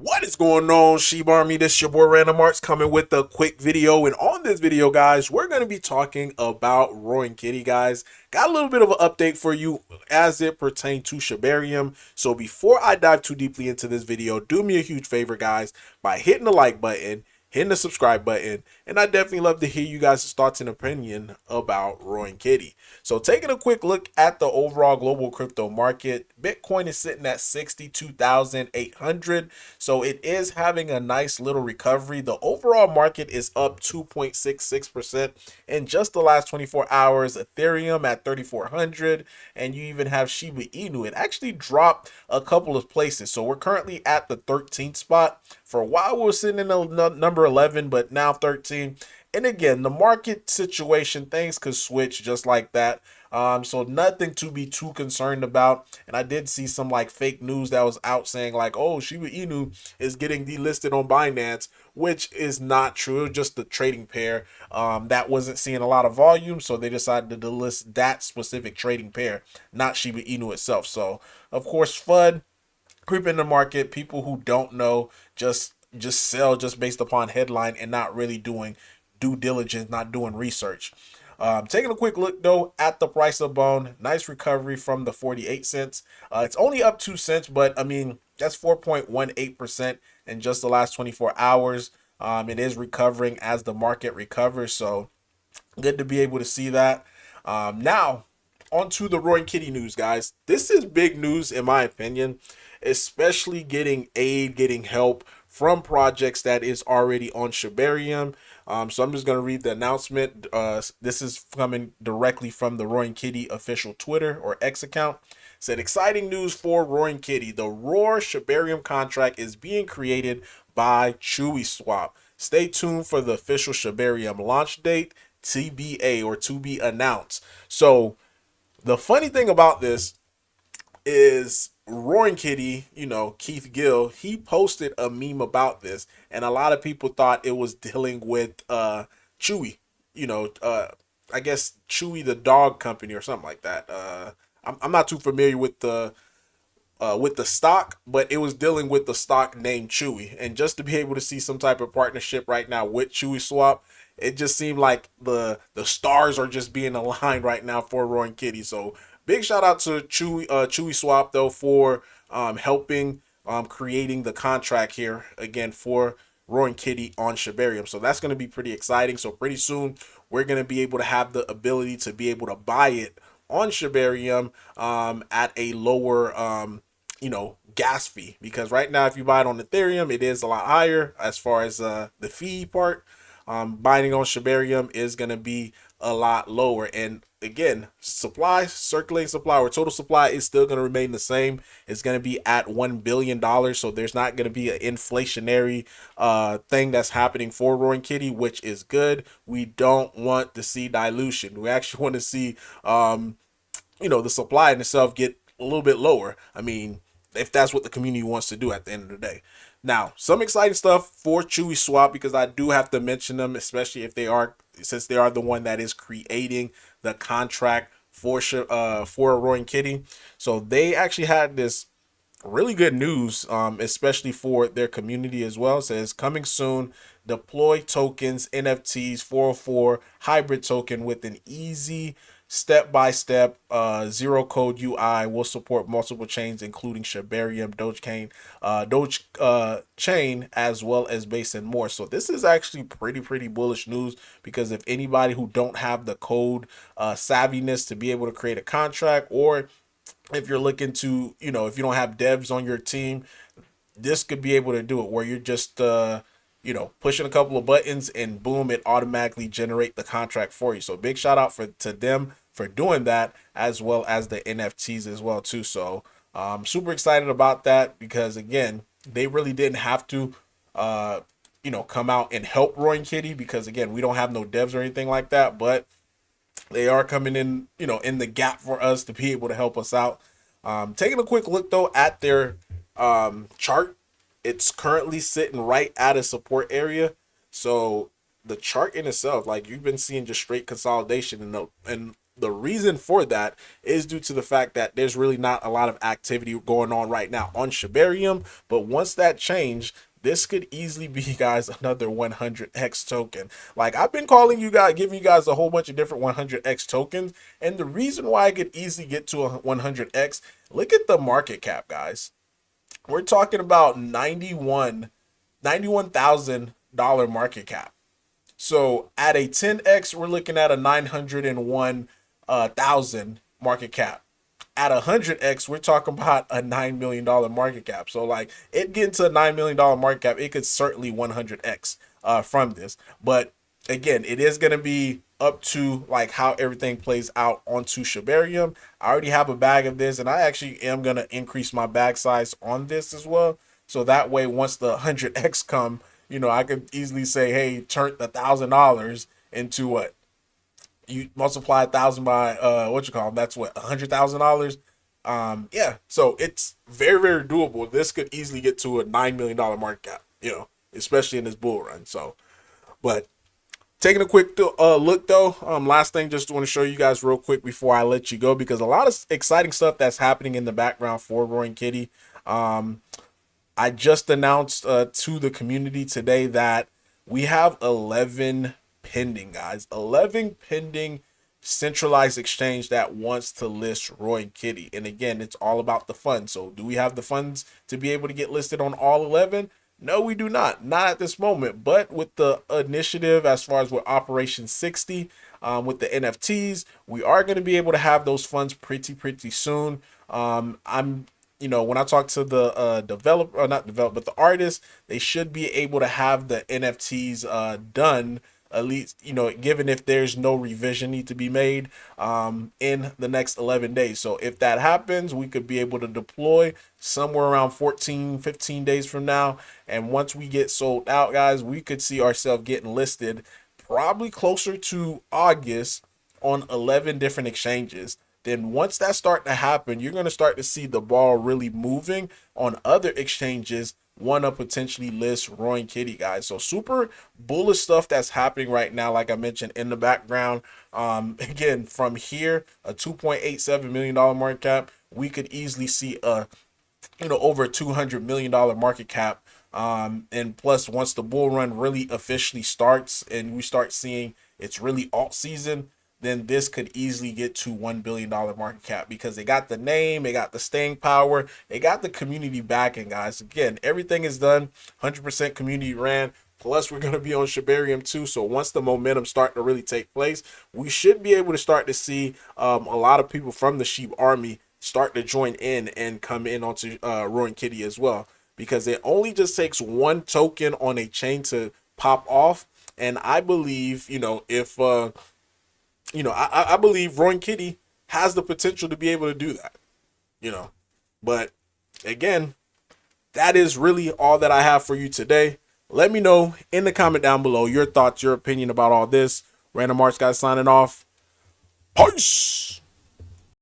What is going on, Shibarmy? This your boy Random Arts coming with a quick video. And on this video, guys, we're going to be talking about Roaring Kitty, guys. Got a little bit of an update for you as it pertains to Shibarium. So before I dive too deeply into this video, do me a huge favor, guys, by hitting the like button, hitting the subscribe button, and I definitely love to hear you guys' thoughts and opinion about Roaring Kitty. So taking a quick look at the overall global crypto market, Bitcoin is sitting at 62,800. So it is having a nice little recovery. The overall market is up 2.66% in just the last 24 hours. Ethereum at 3,400, and you even have Shiba Inu. It actually dropped a couple of places. So we're currently at the 13th spot. For a while, we were sitting in the number 11, but now 13. And again, the market situation, things could switch just like that. So nothing to be too concerned about. And I did see some like fake news that was out saying like, oh, Shiba Inu is getting delisted on Binance, which is not true. It was just the trading pair that wasn't seeing a lot of volume. So they decided to delist that specific trading pair, not Shiba Inu itself. So of course, FUD creep in the market. People who don't know just sell just based upon headline and not really doing due diligence, not doing research. Taking a quick look though at the price of Bone, nice recovery from the 48 cents. It's only up 2 cents, but I mean that's 4.18% in just the last 24 hours. It is recovering as the market recovers, so good to be able to see that. Now on to the Roaring Kitty news, guys. This is big news in my opinion, especially getting aid, getting help from projects that is already on Shibarium. So I'm just going to read the announcement. This is coming directly from the Roaring Kitty official Twitter or X account. It said, exciting news for Roaring Kitty. The Roar Shibarium contract is being created by CHEWYSWAP. Stay tuned for the official Shibarium launch date, TBA or to be announced. So the funny thing about this is Roaring Kitty, you know, Keith Gill, he posted a meme about this, and a lot of people thought it was dealing with Chewy, you know, I guess Chewy the dog company or something like that. I'm not too familiar with the stock, but it was dealing with the stock named Chewy. And just to be able to see some type of partnership right now with CHEWYSWAP, it just seemed like the stars are just being aligned right now for Roaring Kitty. So big shout out to CHEWYSWAP though for helping creating the contract here again for Roaring Kitty on Shibarium. So that's going to be pretty exciting. So pretty soon we're going to be able to have the ability to be able to buy it on Shibarium at a lower you know, gas fee, because right now if you buy it on Ethereum, it is a lot higher as far as the fee part. Buying on Shibarium is going to be a lot lower. And again, supply, circulating supply or total supply is still going to remain the same. It's going to be at $1 billion. So there's not going to be an inflationary thing that's happening for Roaring Kitty, which is good. We don't want to see dilution. We actually want to see you know, the supply in itself get a little bit lower. I mean, if that's what the community wants to do at the end of the day. Now, some exciting stuff for CHEWYSWAP, because I do have to mention them, especially if they are, since they are the one that is creating the contract for Roaring Kitty. So they actually had this really good news, especially for their community as well. It says coming soon, deploy tokens, NFTs, 404 hybrid token with an easy step-by-step zero code UI will support multiple chains, including Shibarium, Doge chain, as well as Base and more. So this is actually pretty bullish news, because if anybody who don't have the code savviness to be able to create a contract, or if you're looking to, you know, if you don't have devs on your team, this could be able to do it where you're just you know, pushing a couple of buttons and boom, it automatically generate the contract for you. So big shout out to them for doing that, as well as the NFTs as well too. So super excited about that, because again, they really didn't have to you know, come out and help Roaring Kitty, because again, we don't have no devs or anything like that, but they are coming in, you know, in the gap for us to be able to help us out. Taking a quick look though at their chart, it's currently sitting right at a support area. So the chart in itself, like you've been seeing just straight consolidation, and the reason for that is due to the fact that there's really not a lot of activity going on right now on Shibarium. But once that changed, this could easily be, guys, another 100x token. Like, I've been calling you guys, giving you guys a whole bunch of different 100x tokens. And the reason why I could easily get to a 100x, look at the market cap, guys. We're talking about $91,000 market cap. So at a 10x, we're looking at a 901,000 market cap. At 100x, we're talking about a $9 million market cap. So like, it getting to a $9 million market cap, it could certainly 100x from this. But again, it is going to be up to like how everything plays out onto Shibarium. I already have a bag of this, and I actually am going to increase my bag size on this as well. So that way, once the 100x come, you know, I could easily say, hey, turn $1,000 into what? You multiply 1,000 by what you call them, that's what, $100,000. Yeah, so it's very, very doable. This could easily get to a $9 million market cap, you know, especially in this bull run. So, but taking a quick look though, last thing, just want to show you guys real quick before I let you go, because a lot of exciting stuff that's happening in the background for Roaring Kitty. I just announced to the community today that we have 11 pending, guys. 11 pending centralized exchange that wants to list Roaring Kitty. And again, it's all about the funds. So do we have the funds to be able to get listed on all 11? No, we do not. Not at this moment. But with the initiative, as far as with Operation 60, with the NFTs, we are going to be able to have those funds pretty soon. You know, when I talk to the but the artists, they should be able to have the NFTs done, at least, you know, given if there's no revision need to be made in the next 11 days. So if that happens, we could be able to deploy somewhere around 14-15 days from now. And once we get sold out, guys, we could see ourselves getting listed probably closer to August on 11 different exchanges. Then once that start to happen, you're going to start to see the ball really moving on other exchanges want to potentially list Roaring Kitty, guys. So super bullish stuff that's happening right now, like I mentioned in the background. Again, from here, a $2.87 million market cap, we could easily see a, you know, over $200 million market cap. And plus, once the bull run really officially starts and we start seeing it's really alt season, then this could easily get to $1 billion market cap, because they got the name, they got the staying power, they got the community backing, guys. Again, everything is done 100% community ran. Plus, we're going to be on Shibarium too. So once the momentum start to really take place, we should be able to start to see a lot of people from the Sheep Army start to join in and come in onto Roaring Kitty as well, because it only just takes one token on a chain to pop off. And I believe, you know, if you know, I believe Roaring Kitty has the potential to be able to do that, you know. But again, that is really all that I have for you today. Let me know in the comment down below your thoughts, your opinion about all this. Random Arts guys signing off. Peace.